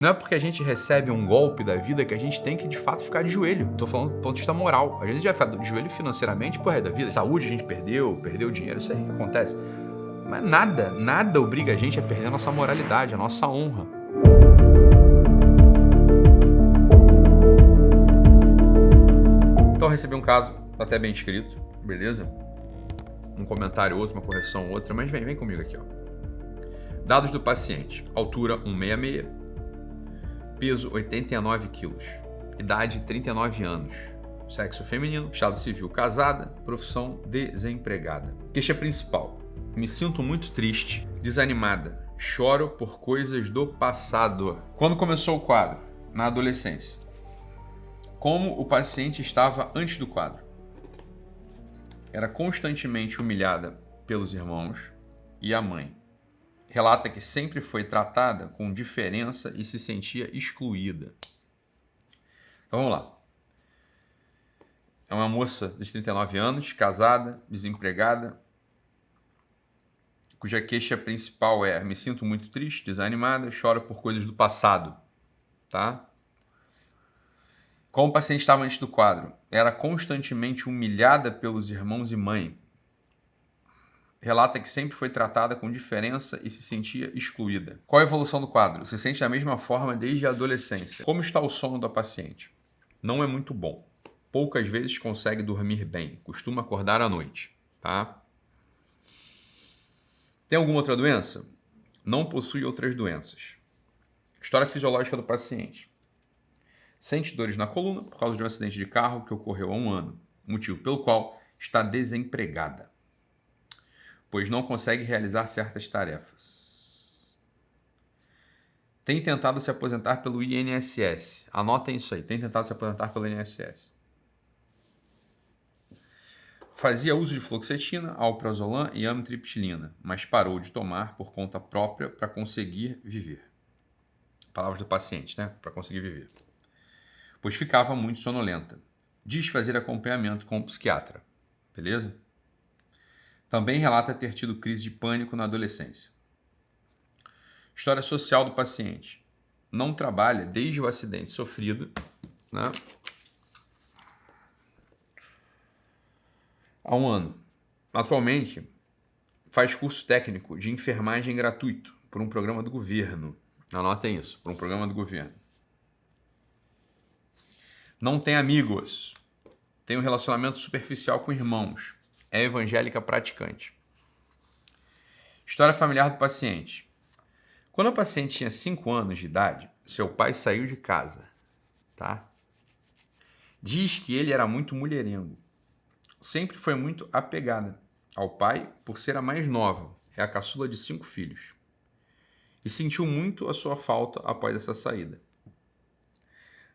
Não é porque a gente recebe um golpe da vida que a gente tem que, de fato, ficar de joelho. Tô falando do ponto de vista moral. A gente vai ficar de joelho financeiramente pro resto da vida. Saúde a gente perdeu dinheiro, isso aí acontece. Mas nada obriga a gente a perder a nossa moralidade, a nossa honra. Então eu recebi um caso até bem escrito, beleza? Um comentário outro, uma correção outra, mas vem comigo aqui, ó. Dados do paciente: altura 1,66, peso 89 quilos, idade 39 anos, sexo feminino, estado civil casada, profissão desempregada. Queixa principal: me sinto muito triste, desanimada, choro por coisas do passado. Quando começou o quadro? Na adolescência. Como o paciente estava antes do quadro? Era constantemente humilhada pelos irmãos e a mãe. Relata que sempre foi tratada com diferença e se sentia excluída. Então vamos lá. É uma moça de 39 anos, casada, desempregada, cuja queixa principal é: me sinto muito triste, desanimada, choro por coisas do passado. Tá? Como o paciente estava antes do quadro? Era constantemente humilhada pelos irmãos e mãe. Relata que sempre foi tratada com diferença e se sentia excluída. Qual a evolução do quadro? Se sente da mesma forma desde a adolescência. Como está o sono da paciente? Não é muito bom. Poucas vezes consegue dormir bem. Costuma acordar à noite. Tá? Tem alguma outra doença? Não possui outras doenças. História fisiológica do paciente: sente dores na coluna por causa de um acidente de carro que ocorreu há 1 ano, motivo pelo qual está desempregada, pois não consegue realizar certas tarefas. Tem tentado se aposentar pelo INSS. Anotem isso aí. Tem tentado se aposentar pelo INSS. Fazia uso de fluoxetina, alprazolam e amitriptilina, mas parou de tomar por conta própria para conseguir viver. Palavras do paciente, né? Para conseguir viver. Pois ficava muito sonolenta. Diz fazer acompanhamento com o psiquiatra. Beleza? Também relata ter tido crise de pânico na adolescência. História social do paciente: não trabalha desde o acidente sofrido, né, há 1 ano. Atualmente, faz curso técnico de enfermagem gratuito por um programa do governo. Anotem isso, por um programa do governo. Não tem amigos. Tem um relacionamento superficial com irmãos. É evangélica praticante. História familiar do paciente: quando a paciente tinha 5 anos de idade, seu pai saiu de casa. Tá? Diz que ele era muito mulherengo. Sempre foi muito apegada ao pai por ser a mais nova. É a caçula de 5 filhos. E sentiu muito a sua falta após essa saída.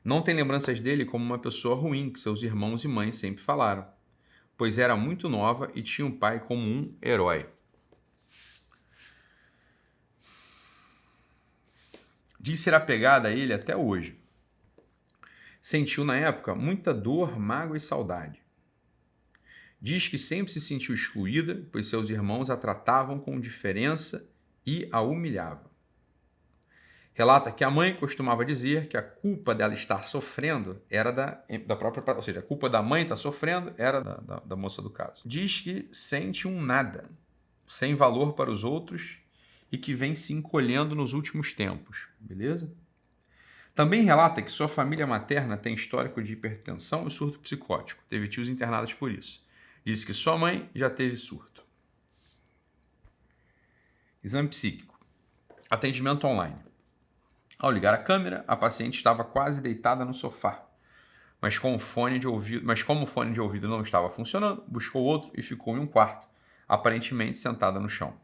Não tem lembranças dele como uma pessoa ruim, que seus irmãos e mãe sempre falaram, pois era muito nova e tinha um pai como um herói. Diz ser apegada a ele até hoje. Sentiu na época muita dor, mágoa e saudade. Diz que sempre se sentiu excluída, pois seus irmãos a tratavam com diferença e a humilhavam. Relata que a mãe costumava dizer que a culpa dela estar sofrendo era da própria... Ou seja, a culpa da mãe estar sofrendo era da moça do caso. Diz que sente um nada, sem valor para os outros e que vem se encolhendo nos últimos tempos. Beleza? Também relata que sua família materna tem histórico de hipertensão e surto psicótico. Teve tios internados por isso. Diz que sua mãe já teve surto. Exame psíquico. Atendimento online. Ao ligar a câmera, a paciente estava quase deitada no sofá. Mas como o fone de ouvido não estava funcionando, buscou outro e ficou em um quarto, aparentemente sentada no chão.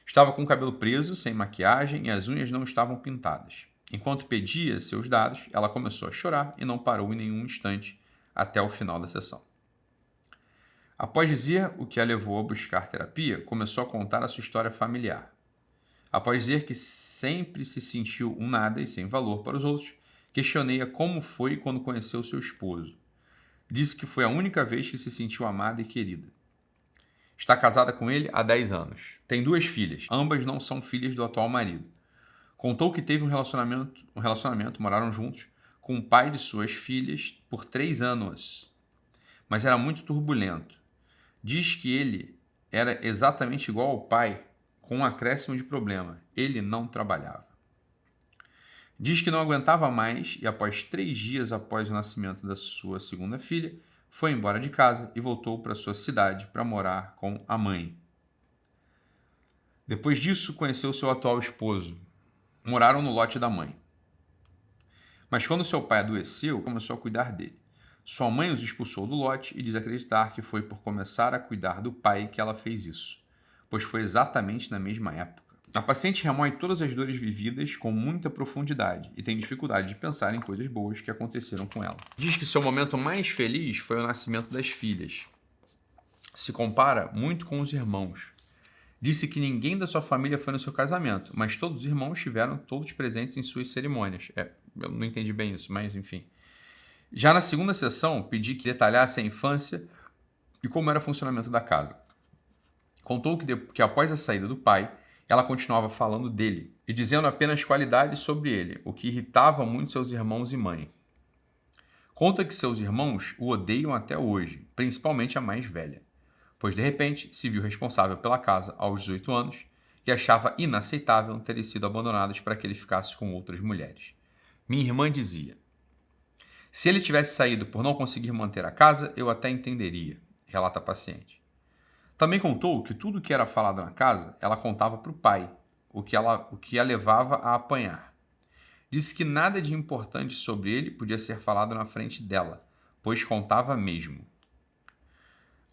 Estava com o cabelo preso, sem maquiagem e as unhas não estavam pintadas. Enquanto pedia seus dados, ela começou a chorar e não parou em nenhum instante até o final da sessão. Após dizer o que a levou a buscar terapia, começou a contar a sua história familiar. Após dizer que sempre se sentiu um nada e sem valor para os outros, questionei-a como foi quando conheceu seu esposo. Disse que foi a única vez que se sentiu amada e querida. Está casada com ele há 10 anos. Tem 2 filhas. Ambas não são filhas do atual marido. Contou que teve um relacionamento, moraram juntos, com o pai de suas filhas por 3 anos, mas era muito turbulento. Diz que ele era exatamente igual ao pai, com um acréscimo de problema. Ele não trabalhava. Diz que não aguentava mais e após 3 dias após o nascimento da sua segunda filha, foi embora de casa e voltou para sua cidade para morar com a mãe. Depois disso, conheceu seu atual esposo. Moraram no lote da mãe. Mas quando seu pai adoeceu, começou a cuidar dele. Sua mãe os expulsou do lote e diz acreditar que foi por começar a cuidar do pai que ela fez isso, pois foi exatamente na mesma época. A paciente remoe todas as dores vividas com muita profundidade e tem dificuldade de pensar em coisas boas que aconteceram com ela. Diz que seu momento mais feliz foi o nascimento das filhas. Se compara muito com os irmãos. Disse que ninguém da sua família foi no seu casamento, mas todos os irmãos estiveram todos presentes em suas cerimônias. Eu não entendi bem isso, mas enfim. Já na segunda sessão, pedi que detalhasse a infância e como era o funcionamento da casa. Contou que após a saída do pai, ela continuava falando dele e dizendo apenas qualidades sobre ele, o que irritava muito seus irmãos e mãe. Conta que seus irmãos o odeiam até hoje, principalmente a mais velha, pois de repente se viu responsável pela casa aos 18 anos e achava inaceitável terem sido abandonados para que ele ficasse com outras mulheres. Minha irmã dizia: se ele tivesse saído por não conseguir manter a casa, eu até entenderia, relata a paciente. Também contou que tudo que era falado na casa, ela contava para o pai, o que a levava a apanhar. Disse que nada de importante sobre ele podia ser falado na frente dela, pois contava mesmo.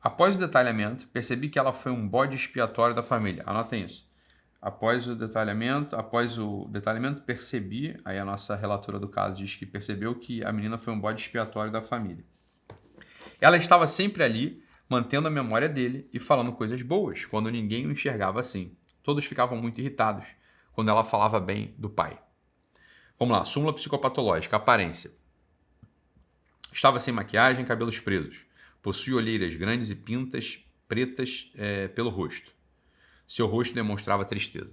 Após o detalhamento, percebi que ela foi um bode expiatório da família. Anotem isso. Após o detalhamento, percebi, aí a nossa relatora do caso diz que percebeu que a menina foi um bode expiatório da família. Ela estava sempre ali, mantendo a memória dele e falando coisas boas, quando ninguém o enxergava assim. Todos ficavam muito irritados quando ela falava bem do pai. Vamos lá, súmula psicopatológica, aparência. Estava sem maquiagem, cabelos presos. Possui olheiras grandes e pintas pretas pelo rosto. Seu rosto demonstrava tristeza.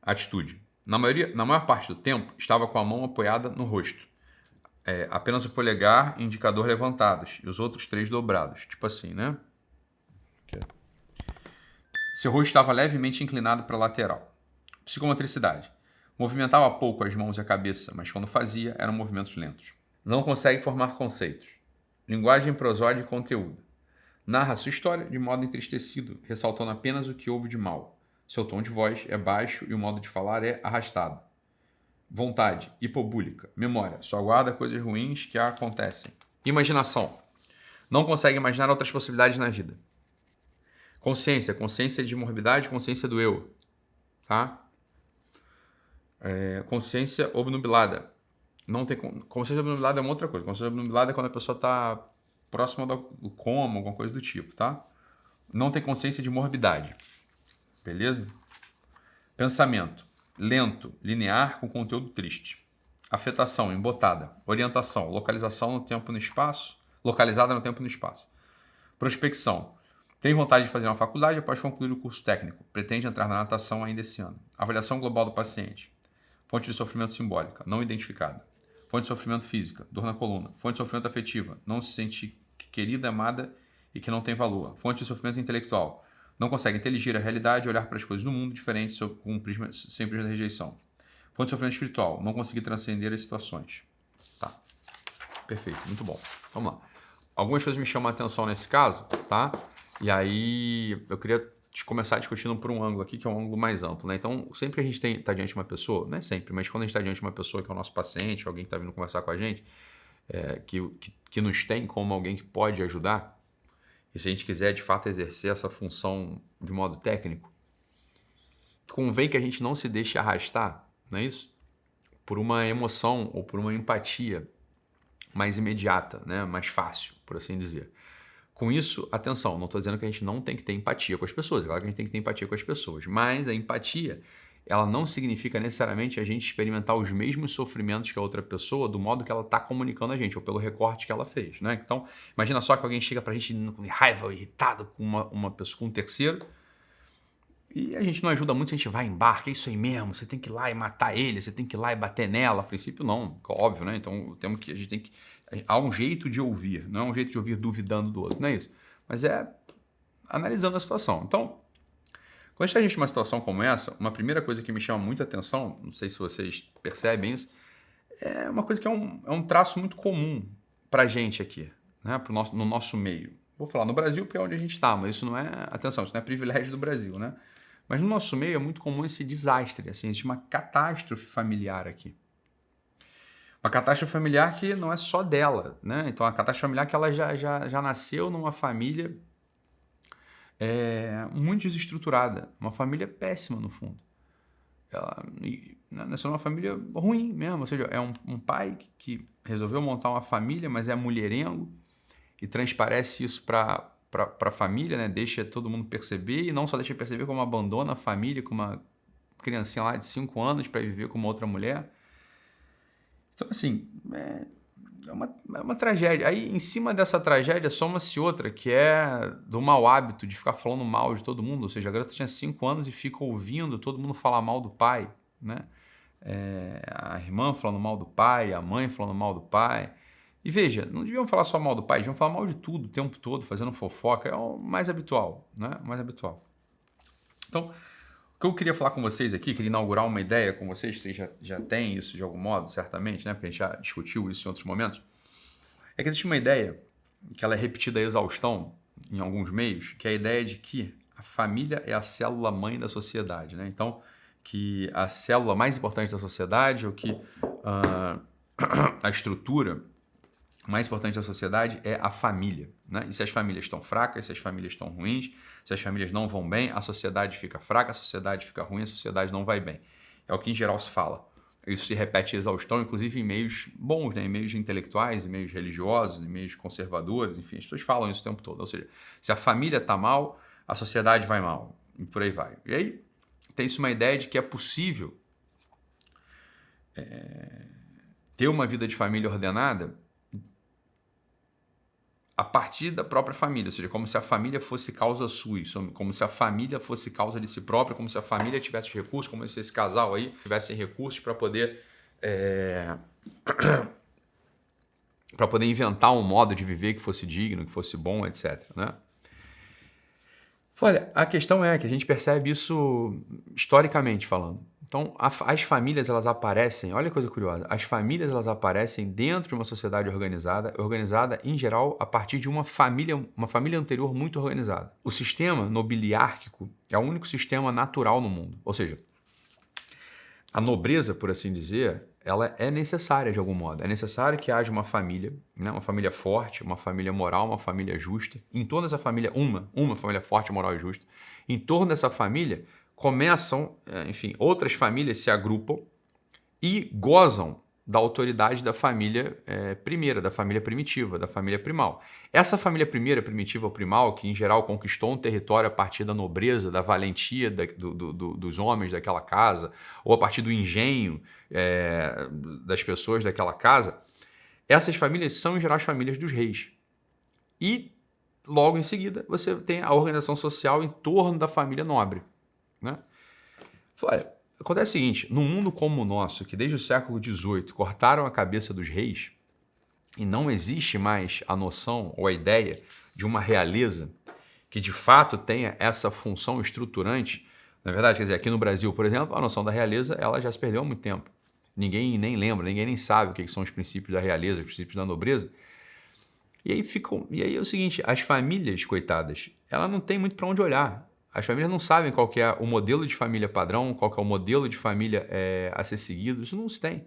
Atitude. Na maior parte do tempo, estava com a mão apoiada no rosto. Apenas o polegar e o indicador levantados e os outros 3 dobrados. Tipo assim, né? Seu rosto estava levemente inclinado para a lateral. Psicomotricidade. Movimentava pouco as mãos e a cabeça, mas quando fazia, eram movimentos lentos. Não consegue formar conceitos. Linguagem prosódia e conteúdo. Narra sua história de modo entristecido, ressaltando apenas o que houve de mal. Seu tom de voz é baixo e o modo de falar é arrastado. Vontade, hipobúlica. Memória, só guarda coisas ruins que acontecem. Imaginação. Não consegue imaginar outras possibilidades na vida. Consciência de morbidade, consciência do eu. Tá? Consciência obnubilada. Consciência obnubilada é uma outra coisa. Consciência obnubilada é quando a pessoa está próxima do coma, alguma coisa do tipo, tá? Não tem consciência de morbidade. Beleza? Pensamento. Lento, linear, com conteúdo triste. Afetação, embotada. Orientação, localizada no tempo e no espaço. Prospecção. Tem vontade de fazer uma faculdade após concluir o curso técnico. Pretende entrar na natação ainda esse ano. Avaliação global do paciente. Fonte de sofrimento simbólica, não identificada. Fonte de sofrimento física, dor na coluna. Fonte de sofrimento afetiva, não se sente querida, amada e que não tem valor. Fonte de sofrimento intelectual. Não consegue inteligir a realidade e olhar para as coisas do mundo diferente com um prisma, sem prisma da rejeição. Fonte de sofrimento espiritual. Não conseguir transcender as situações. Tá. Perfeito. Muito bom. Vamos lá. Algumas coisas me chamam a atenção nesse caso, tá? E aí eu queria começar discutindo por um ângulo aqui, que é um ângulo mais amplo, né? Então, sempre que a gente está diante de uma pessoa, não é sempre, mas quando a gente está diante de uma pessoa que é o nosso paciente, alguém que está vindo conversar com a gente, que nos tem como alguém que pode ajudar, e se a gente quiser, de fato, exercer essa função de modo técnico, convém que a gente não se deixe arrastar, não é isso? Por uma emoção ou por uma empatia mais imediata, né? Mais fácil, por assim dizer. Com isso, atenção, não estou dizendo que a gente não tem que ter empatia com as pessoas, é claro que a gente tem que ter empatia com as pessoas, mas a empatia, ela não significa necessariamente a gente experimentar os mesmos sofrimentos que a outra pessoa do modo que ela está comunicando a gente, ou pelo recorte que ela fez, né? Então, imagina só que alguém chega pra gente com raiva, irritado com uma pessoa, com um terceiro, E a gente não ajuda muito se a gente vai em barco, é isso aí mesmo, você tem que ir lá e matar ele, você tem que ir lá e bater nela. A princípio, não, óbvio, né? Então a gente tem que. Há um jeito de ouvir, não é um jeito de ouvir duvidando do outro, não é isso. Mas é analisando a situação. Então, quando a gente está numa situação como essa, uma primeira coisa que me chama muita atenção, não sei se vocês percebem isso, é uma coisa que é um traço muito comum para a gente aqui, né? No nosso meio. Vou falar no Brasil porque é onde a gente está, mas isso não é, atenção, isso não é privilégio do Brasil, né? Mas no nosso meio é muito comum esse desastre, assim, existe uma catástrofe familiar aqui. Uma catástrofe familiar que não é só dela, né? Então, a catástrofe familiar que ela já nasceu numa família muito desestruturada, uma família péssima, no fundo. Ela nasceu numa família ruim mesmo, ou seja, é um pai que resolveu montar uma família, mas é mulherengo e transparece isso para a família, né? Deixa todo mundo perceber, e não só deixa perceber, como abandona a família com uma criancinha lá de 5 anos para viver com uma outra mulher. Então, assim, é uma tragédia. Aí, em cima dessa tragédia, soma-se outra, que é do mau hábito de ficar falando mal de todo mundo. Ou seja, a garota tinha 5 anos e fica ouvindo todo mundo falar mal do pai, né? A irmã falando mal do pai, a mãe falando mal do pai. E veja, não deviam falar só mal do pai, deviam falar mal de tudo o tempo todo, fazendo fofoca. É o mais habitual, né? O mais habitual. Então, o que eu queria falar com vocês aqui, queria inaugurar uma ideia com vocês, vocês já têm isso de algum modo, certamente, né? Porque a gente já discutiu isso em outros momentos. É que existe uma ideia, que ela é repetida a exaustão em alguns meios, que é a ideia de que a família é a célula-mãe da sociedade, né? Então, que a célula mais importante da sociedade, ou que a estrutura mais importante da sociedade é a família, né? E se as famílias estão fracas, se as famílias estão ruins, se as famílias não vão bem, a sociedade fica fraca, a sociedade fica ruim, a sociedade não vai bem. É o que em geral se fala. Isso se repete a exaustão, inclusive em meios bons, né? Em meios intelectuais, em meios religiosos, em meios conservadores, enfim, as pessoas falam isso o tempo todo. Ou seja, se a família está mal, a sociedade vai mal, e por aí vai. E aí tem-se uma ideia de que é possível ter uma vida de família ordenada a partir da própria família, ou seja, como se a família fosse causa sua, como se a família fosse causa de si própria, como se a família tivesse recursos, como se esse casal aí tivesse recursos para poder para poder inventar um modo de viver que fosse digno, que fosse bom, etc, né? Olha, a questão é que a gente percebe isso historicamente falando. Então, as famílias, elas aparecem, olha que coisa curiosa, as famílias, elas aparecem dentro de uma sociedade organizada em geral a partir de uma família anterior muito organizada. O sistema nobiliárquico é o único sistema natural no mundo, ou seja, a nobreza, por assim dizer, ela é necessária de algum modo. É necessário que haja uma família, né? Uma família forte, uma família moral, uma família justa. Em torno dessa família, uma família forte, moral e justa. Em torno dessa família, começam, enfim, outras famílias se agrupam e gozam da autoridade da família primeira, da família primitiva, da família primal. Essa família primeira, primitiva ou primal, que em geral conquistou um território a partir da nobreza, da valentia dos homens daquela casa, ou a partir do engenho das pessoas daquela casa, essas famílias são em geral as famílias dos reis. E logo em seguida você tem a organização social em torno da família nobre, né? Olha, acontece o seguinte, num mundo como o nosso, que desde o século XVIII cortaram a cabeça dos reis e não existe mais a noção ou a ideia de uma realeza que de fato tenha essa função estruturante, na verdade, quer dizer, aqui no Brasil, por exemplo, a noção da realeza ela já se perdeu há muito tempo. Ninguém nem lembra, ninguém nem sabe o que são os princípios da realeza, os princípios da nobreza. E aí é o seguinte, as famílias, coitadas, elas não têm muito para onde olhar. As famílias não sabem qual que é o modelo de família padrão, qual que é o modelo de família a ser seguido, isso não se tem.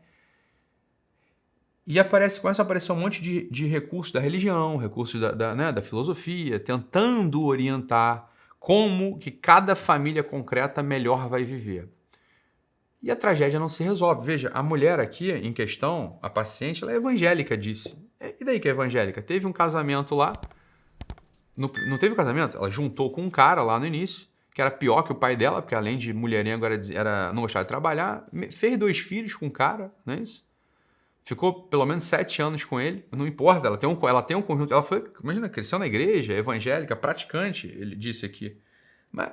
E começa a aparecer um monte de recursos da religião, recursos da filosofia, tentando orientar como que cada família concreta melhor vai viver. E a tragédia não se resolve. Veja, a mulher aqui em questão, a paciente, ela é evangélica, disse. E daí que é evangélica? Teve um casamento lá. Não teve casamento? Ela juntou com um cara lá no início, que era pior que o pai dela, porque além de mulherengo não gostava de trabalhar. Fez 2 filhos com o cara, não é isso? Ficou pelo menos 7 anos com ele. Não importa, ela tem um conjunto. Ela foi, imagina, cresceu na igreja, evangélica, praticante, ele disse aqui. Mas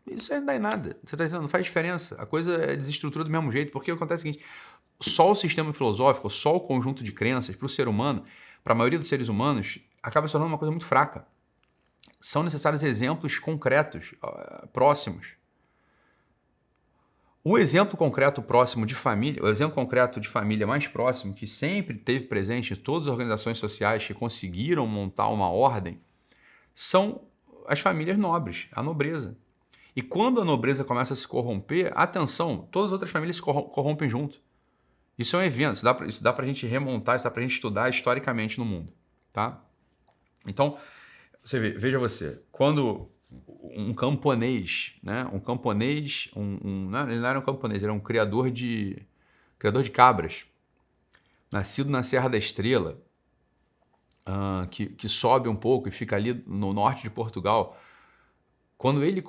Isso aí não dá em nada. Você tá entendendo? Não faz diferença. A coisa é desestrutura do mesmo jeito, porque acontece o seguinte, só o sistema filosófico, só o conjunto de crenças para o ser humano, para a maioria dos seres humanos, acaba se tornando uma coisa muito fraca. São necessários exemplos concretos, próximos. O exemplo concreto próximo de família, o exemplo concreto de família mais próximo, que sempre teve presente em todas as organizações sociais que conseguiram montar uma ordem, são as famílias nobres, a nobreza. E quando a nobreza começa a se corromper, atenção, todas as outras famílias se corrompem junto. Isso é um evento, isso dá pra gente remontar, isso dá pra gente estudar historicamente no mundo, tá? Então, veja você, quando um camponês, né? Não, ele não era um camponês, ele era um criador de cabras, nascido na Serra da Estrela, que sobe um pouco e fica ali no norte de Portugal. Quando ele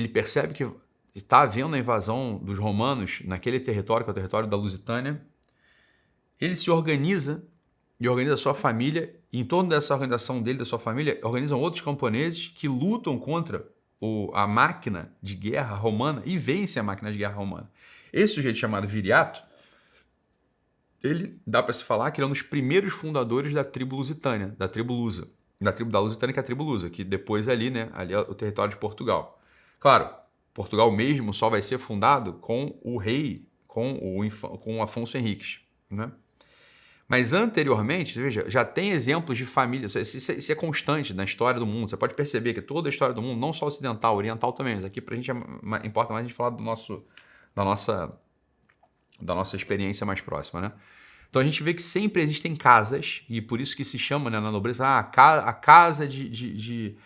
percebe que está havendo a invasão dos romanos naquele território, que é o território da Lusitânia, ele se organiza e organiza a sua família, e em torno dessa organização dele, da sua família, organizam outros camponeses que lutam contra a máquina de guerra romana e vencem a máquina de guerra romana. Esse sujeito chamado Viriato, ele dá para se falar que ele é um dos primeiros fundadores da tribo lusitânia, da tribo lusa. Da tribo da Lusitânia, que é a tribo lusa, que depois ali, né, ali é o território de Portugal. Claro, Portugal mesmo só vai ser fundado com o rei, com o Afonso Henriques, né? Mas anteriormente, veja, já tem exemplos de famílias, isso é constante na história do mundo. Você pode perceber que toda a história do mundo, não só ocidental, oriental também, mas aqui pra gente importa mais a gente falar da nossa experiência mais próxima, né? Então a gente vê que sempre existem casas, e por isso que se chama, né, na nobreza, a casa de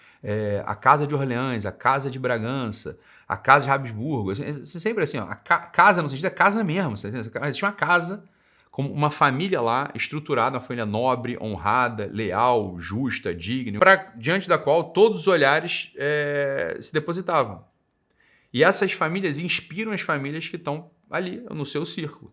Orleans, a casa de Bragança, a casa de Habsburgo. Sempre assim, ó, casa no sentido é casa mesmo. Existe uma casa, como uma família lá, estruturada, uma família nobre, honrada, leal, justa, digna, diante da qual todos os olhares se depositavam. E essas famílias inspiram as famílias que estão ali no seu círculo.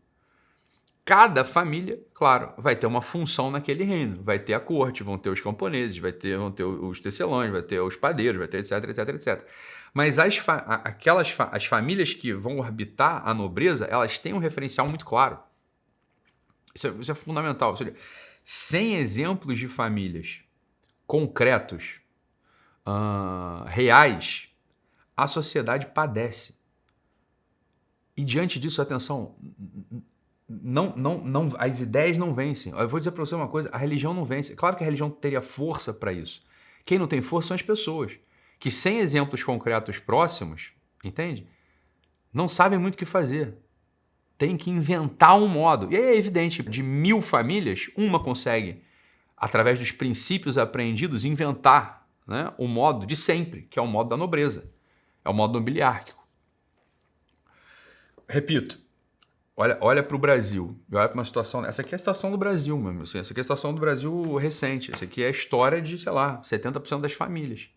Cada família, claro, vai ter uma função naquele reino. Vai ter a corte, vão ter os camponeses, vão ter os tecelões, vai ter os padeiros, vai ter etc, etc, etc. Mas as famílias que vão orbitar a nobreza, elas têm um referencial muito claro. Isso é fundamental. Ou seja, sem exemplos de famílias concretos, reais, a sociedade padece. E diante disso, atenção, as ideias não vencem. Eu vou dizer para você uma coisa, a religião não vence. Claro que a religião teria força para isso. Quem não tem força são as pessoas, que sem exemplos concretos próximos, entende? Não sabem muito o que fazer. Tem que inventar um modo. E aí é evidente, de 1000 famílias, uma consegue, através dos princípios aprendidos, inventar, né, o modo de sempre, que é o modo da nobreza. É o modo nobiliárquico. Repito, olha para o Brasil, olha para uma situação. Essa aqui é a situação do Brasil, mesmo. Assim, essa aqui é a situação do Brasil recente. Essa aqui é a história de, sei lá, 70% das famílias.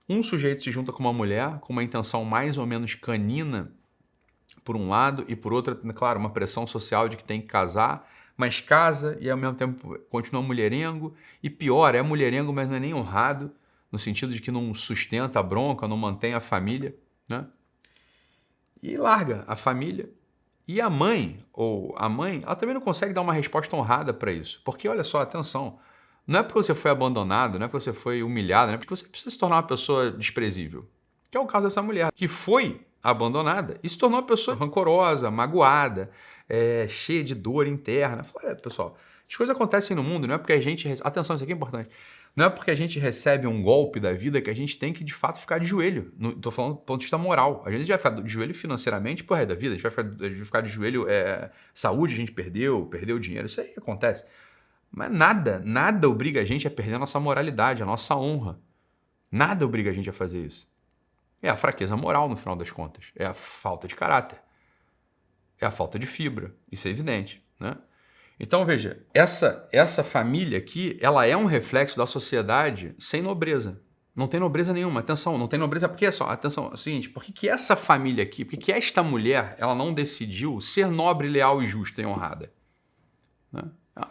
Um sujeito se junta com uma mulher com uma intenção mais ou menos canina, por um lado, e por outro, claro, uma pressão social de que tem que casar, mas casa e ao mesmo tempo continua mulherengo. E pior, é mulherengo, mas não é nem honrado, no sentido de que não sustenta a bronca, não mantém a família, né? E larga a família. E a mãe, ela também não consegue dar uma resposta honrada para isso. Porque, olha só, atenção, não é porque você foi abandonado, não é porque você foi humilhado, não é porque você precisa se tornar uma pessoa desprezível. Que é o caso dessa mulher, que foi abandonada e se tornou uma pessoa rancorosa, magoada, cheia de dor interna. Olha, pessoal, as coisas acontecem no mundo, não é porque a gente... Atenção, isso aqui é importante. Não é porque a gente recebe um golpe da vida que a gente tem que, de fato, ficar de joelho. Estou falando do ponto de vista moral. A gente vai ficar de joelho financeiramente pro resto da vida. A gente vai ficar de joelho... saúde a gente perdeu dinheiro. Isso aí acontece. Mas nada obriga a gente a perder a nossa moralidade, a nossa honra. Nada obriga a gente a fazer isso. É a fraqueza moral, no final das contas. É a falta de caráter. É a falta de fibra. Isso é evidente, né? Então, veja, essa família aqui, ela é um reflexo da sociedade sem nobreza. Não tem nobreza nenhuma. Atenção, não tem nobreza porque é só... Atenção, é o seguinte, por que essa família aqui, por que esta mulher, ela não decidiu ser nobre, leal e justa e honrada? Né?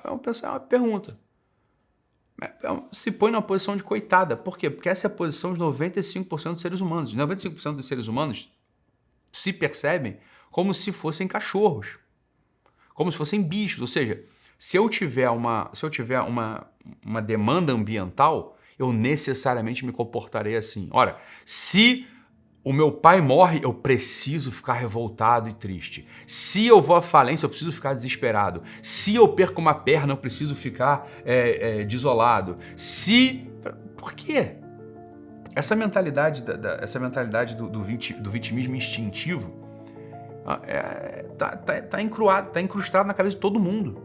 É uma pergunta. se põe numa posição de coitada. Por quê? Porque essa é a posição de 95% dos seres humanos. 95% dos seres humanos se percebem como se fossem cachorros, como se fossem bichos. Ou seja, se eu tiver uma demanda ambiental, eu necessariamente me comportarei assim. Ora, se o meu pai morre, eu preciso ficar revoltado e triste. Se eu vou à falência, eu preciso ficar desesperado. Se eu perco uma perna, eu preciso ficar desolado. Por quê? Essa mentalidade, do vitimismo instintivo tá incrustado na cabeça de todo mundo.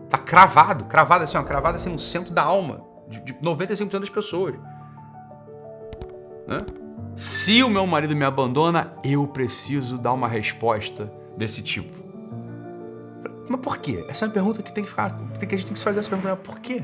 Tá cravado assim no centro da alma de 95% das pessoas. Né? Se o meu marido me abandona, eu preciso dar uma resposta desse tipo. Mas por quê? Essa é uma pergunta que tem que ficar. A gente tem que se fazer essa pergunta. Por quê?